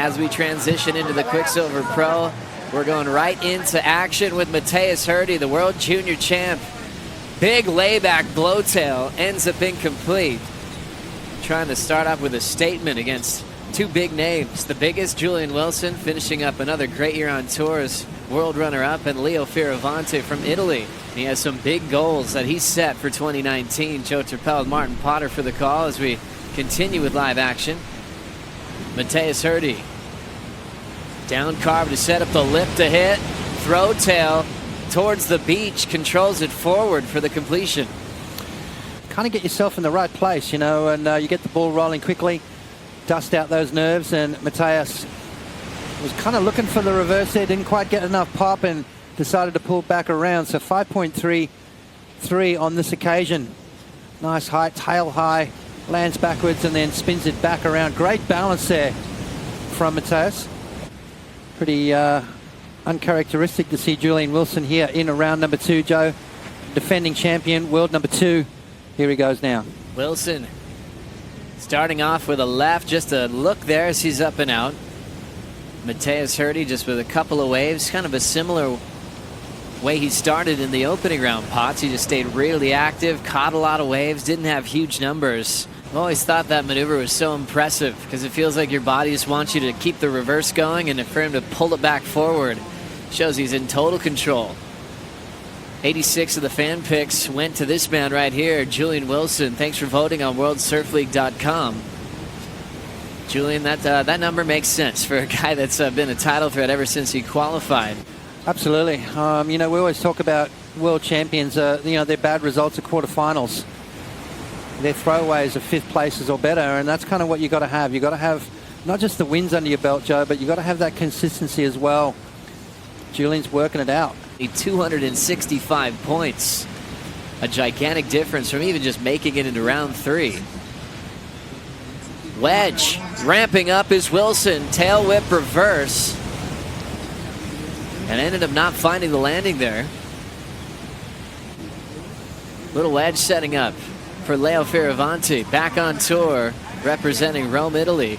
As we transition into the Quiksilver Pro, we're going right into action with Mateus Herdy, the world junior champ. Big layback blowtail, ends up incomplete. Trying to start off with a statement against two big names. The biggest, Julian Wilson, finishing up another great year on tours, world runner-up, and Leo Fioravanti from Italy. He has some big goals that he's set for 2019. Joe Turpel and Martin Potter for the call as we continue with live action. Mateus Herdy. Down carve to set up the lip to hit. Throw tail towards the beach. Controls it forward for the completion. Kind of get yourself in the right place, you know, and you get the ball rolling quickly. Dust out those nerves, and Mateus was kind of looking for the reverse there. Didn't quite get enough pop and decided to pull back around. So 5.33 on this occasion. Nice height, tail high. Lands backwards and then spins it back around. Great balance there from Mateus. Pretty uncharacteristic to see Julian Wilson here in round number 2, Joe. Defending champion, world number 2. Here he goes now. Wilson starting off with a left, just a look there as he's up and out. Mateus Herdy just with a couple of waves, kind of a similar way he started in the opening round pots. He just stayed really active, caught a lot of waves, didn't have huge numbers. I've always thought that maneuver was so impressive because it feels like your body just wants you to keep the reverse going, and for him to pull it back forward shows he's in total control. 86 of the fan picks went to this man right here, Julian Wilson. Thanks for voting on WorldSurfLeague.com. Julian, that number makes sense for a guy that's been a title threat ever since he qualified. Absolutely. You know, we always talk about world champions, you know, their bad results at quarterfinals. Their throwaways are 5th places or better, and that's kind of what you got to have. You got to have not just the wins under your belt, Joe, but you got to have that consistency as well. Julian's working it out. 265 points. A gigantic difference from even just making it into round 3. Wedge ramping up is Wilson. Tail whip reverse. And ended up not finding the landing there. Little wedge setting up for Leo Fioravanti. Back on tour, representing Rome, Italy.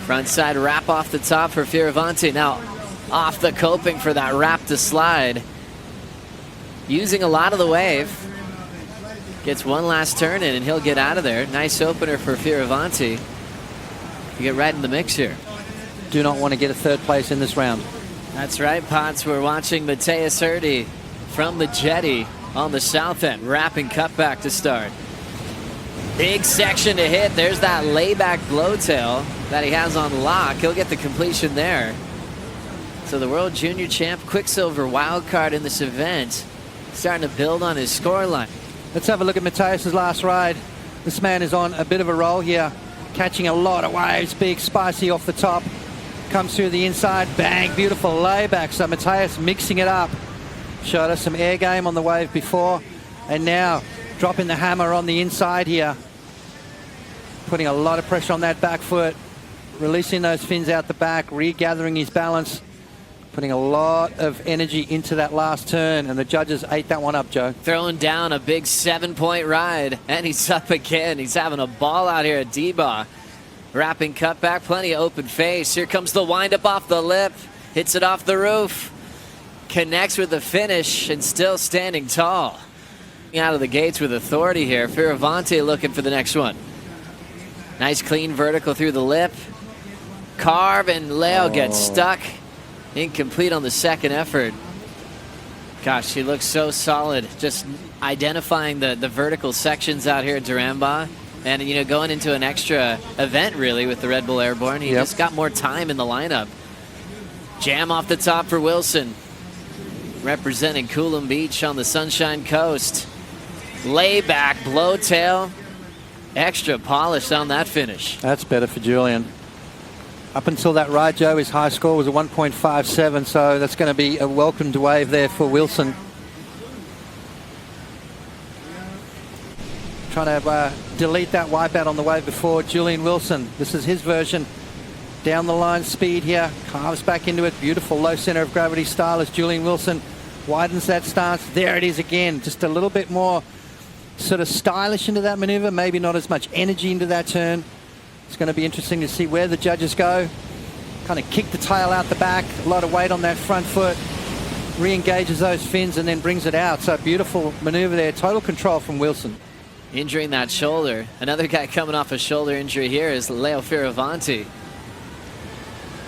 Frontside wrap off the top for Fioravanti. Now off the coping for that wrap to slide. Using a lot of the wave. Gets one last turn in and he'll get out of there. Nice opener for Fioravanti. You get right in the mix here. Do not want to get a 3rd place in this round. That's right, Potts. We're watching Mateus Herdy from the jetty on the south end. Wrapping cutback to start. Big section to hit. There's that layback blowtail that he has on lock. He'll get the completion there. So the world junior champ, Quiksilver wildcard in this event, starting to build on his scoreline. Let's have a look at Mateus' last ride. This man is on a bit of a roll here, catching a lot of waves. Big, spicy off the top. Comes through the inside, bang, beautiful layback. So Mateus mixing it up. Showed us some air game on the wave before, and now dropping the hammer on the inside here. Putting a lot of pressure on that back foot, releasing those fins out the back, regathering his balance. Putting a lot of energy into that last turn, and the judges ate that one up, Joe. Throwing down a big 7-point ride, and he's up again. He's having a ball out here at D-Bah. Wrapping cutback, plenty of open face. Here comes the windup off the lip. Hits it off the roof. Connects with the finish, and still standing tall. Out of the gates with authority here. Fioravanti looking for the next one. Nice clean vertical through the lip. Carve, and Leo gets stuck. Incomplete on the second effort. Gosh, he looks so solid. Just identifying the vertical sections out here at Duranbah. And, you know, going into an extra event, really, with the Red Bull Airborne. He just got more time in the lineup. Jam off the top for Wilson. Representing Coolum Beach on the Sunshine Coast. Layback, blowtail. Extra polish on that finish. That's better for Julian. Up until that ride, Joe, his high score was a 1.57, so that's going to be a welcomed wave there for Wilson. Trying to delete that wipeout on the wave before. Julian Wilson, this is his version. Down the line speed here, carves back into it. Beautiful low center of gravity style as Julian Wilson widens that stance. There it is again, just a little bit more sort of stylish into that maneuver, maybe not as much energy into that turn. It's going to be interesting to see where the judges go. Kind of kick the tail out the back, a lot of weight on that front foot, re-engages those fins and then brings it out. So beautiful maneuver there, total control from Wilson. Injuring that shoulder. Another guy coming off a shoulder injury here is Leo Fioravanti.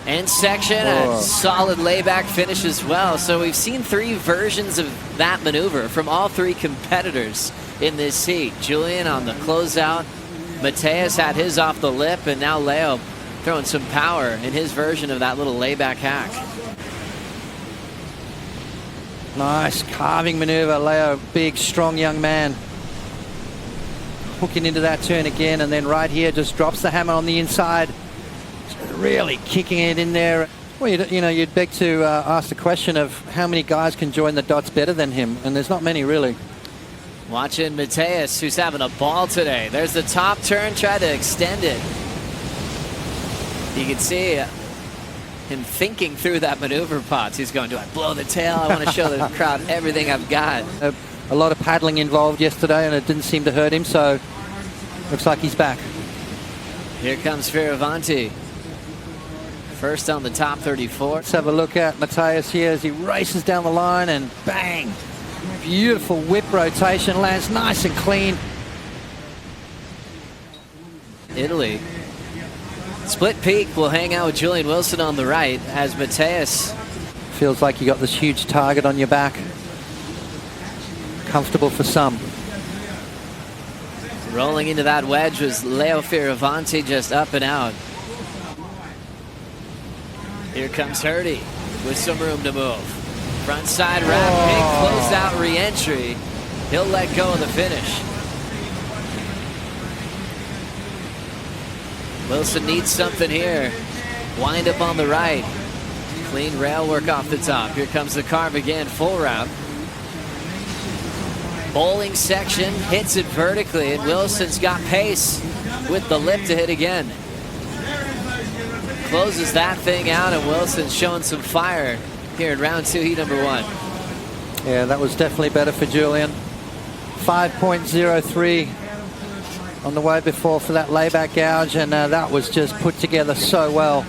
End section, a solid layback finish as well. So we've seen 3 versions of that maneuver from all 3 competitors in this heat. Julian on the closeout, Mateus had his off the lip, and now Leo throwing some power in his version of that little layback hack. Nice carving maneuver, Leo, big, strong young man. Hooking into that turn again, and then right here just drops the hammer on the inside. Really kicking it in there. Well, you'd beg to ask the question of how many guys can join the dots better than him, and there's not many really. Watching Mateus, who's having a ball today. There's the top turn, tried to extend it. You can see him thinking through that maneuver, Potts. He's going, do I blow the tail? I want to show the crowd everything I've got. A lot of paddling involved yesterday, and it didn't seem to hurt him, so looks like he's back. Here comes Fioravanti. First on the top 34. Let's have a look at Mateus here as he races down the line, and bang! Beautiful whip rotation, lands nice and clean. Italy. Split peak will hang out with Julian Wilson on the right as Mateus. Feels like you got this huge target on your back. Comfortable for some. Rolling into that wedge was Leo Fioravanti, just up and out. Here comes Herdy with some room to move. Front side wrap, big closed out re-entry. He'll let go of the finish. Wilson needs something here. Wind up on the right. Clean rail work off the top. Here comes the carve again, full wrap. Bowling section, hits it vertically, and Wilson's got pace with the lip to hit again. Closes that thing out, and Wilson's showing some fire here in round 2, heat number 1. Yeah, that was definitely better for Julian. 5.03 on the way before for that layback gouge, and that was just put together so well.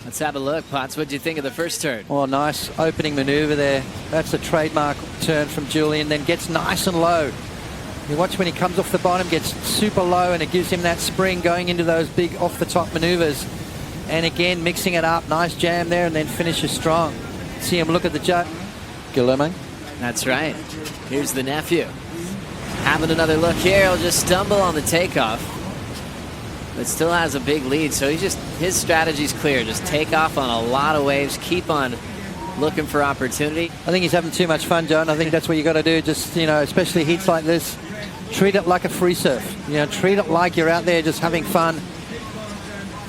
Let's have a look, Potts. What do you think of the first turn? Oh, nice opening maneuver there. That's a trademark turn from Julian, then gets nice and low. You watch when he comes off the bottom, gets super low, and it gives him that spring going into those big off-the-top maneuvers. And again, mixing it up. Nice jam there, and then finishes strong. See him look at the judge. Guillermo. That's right. Here's the nephew. Having another look here. He'll just stumble on the takeoff. But still has a big lead, so his strategy's clear. Just take off on a lot of waves. Keep on looking for opportunity. I think he's having too much fun, John. I think that's what you got to do. Just, especially heats like this, treat it like a free surf. Treat it like you're out there just having fun.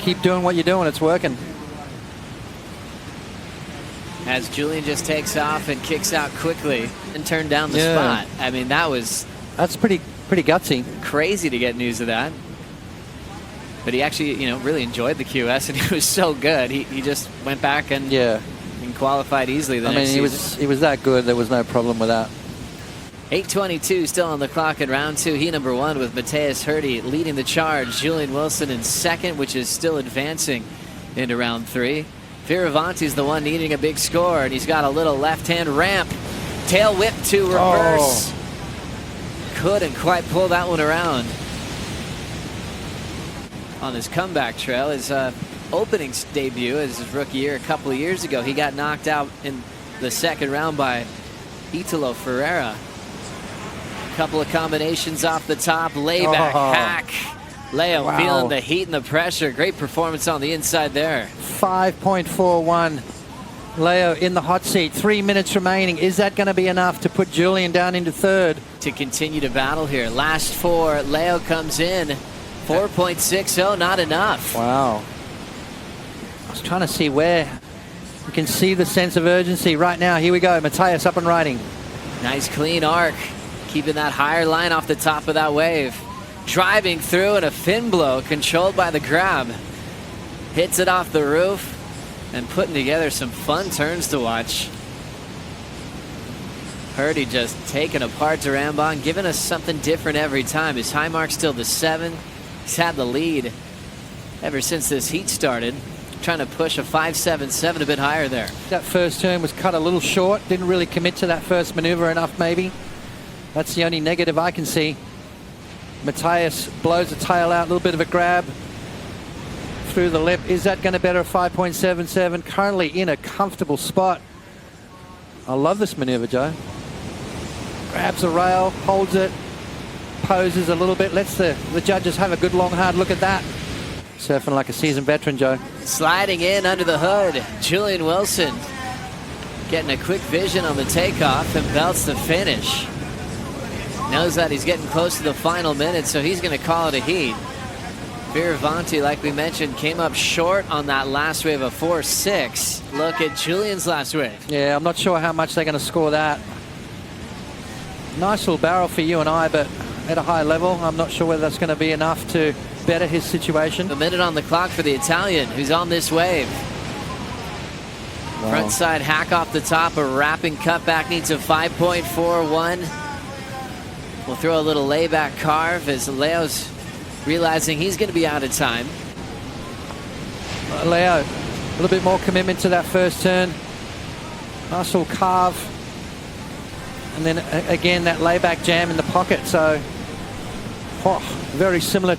Keep doing what you're doing. It's working. As Julian just takes off and kicks out quickly and turned down the spot. I mean, that's pretty gutsy. Crazy to get news of that. But he actually, really enjoyed the QS, and he was so good. He just went back and qualified easily. He was that good. There was no problem with that. 8:22 still on the clock in round 2. Heat number 1 with Mateus Herdy leading the charge. Julian Wilson in second, which is still advancing into round 3. Fioravanti's the one needing a big score, and he's got a little left-hand ramp. Tail whip to reverse. Couldn't quite pull that one around. On his comeback trail, his opening debut as his rookie year a couple of years ago, he got knocked out in the second round by Italo Ferreira. Couple of combinations off the top, layback hack. Leo feeling the heat and the pressure. Great performance on the inside there. 5.41. Leo in the hot seat. 3 minutes remaining. Is that going to be enough to put Julian down into third? To continue to battle here. Last 4. Leo comes in. 4.60. Not enough. Wow. I was trying to see where. You can see the sense of urgency right now. Here we go. Mateus up and riding. Nice clean arc. Keeping that higher line off the top of that wave. Driving through and a fin blow controlled by the grab. Hits it off the roof and putting together some fun turns to watch. Herdy just taking apart Durambon, giving us something different every time. His high mark's still the 7. He's had the lead ever since this heat started. Trying to push a 5.77 a bit higher there. That first turn was cut a little short. Didn't really commit to that first maneuver enough, maybe. That's the only negative I can see. Mateus blows the tail out, a little bit of a grab through the lip. Is that going to better a 5.77? Currently in a comfortable spot. I love this maneuver, Joe. Grabs the rail, holds it, poses a little bit, lets the judges have a good long hard look at that. Surfing like a seasoned veteran, Joe. Sliding in under the hood, Julian Wilson getting a quick vision on the takeoff and belts the finish. Knows that he's getting close to the final minute, so he's going to call it a heat. Fioravanti, like we mentioned, came up short on that last wave of 4.6. Look at Julian's last wave. Yeah, I'm not sure how much they're going to score that. Nice little barrel for you and I, but at a high level, I'm not sure whether that's going to be enough to better his situation. A minute on the clock for the Italian, who's on this wave. Wow. Front side hack off the top, a wrapping cutback, needs a 5.41. We'll throw a little layback carve as Leo's realizing he's going to be out of time. Leo, a little bit more commitment to that first turn. Nice little carve. And then again, that layback jam in the pocket. So, very similar.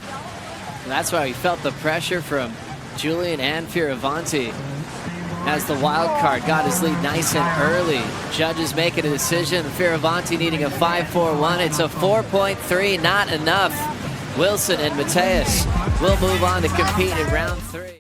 That's why we felt the pressure from Julian and Fioravanti as the wild card got his lead nice and early. Judges making a decision. Fioravanti needing a 5.41. It's a 4.3, not enough. Wilson and Mateus will move on to compete in round 3.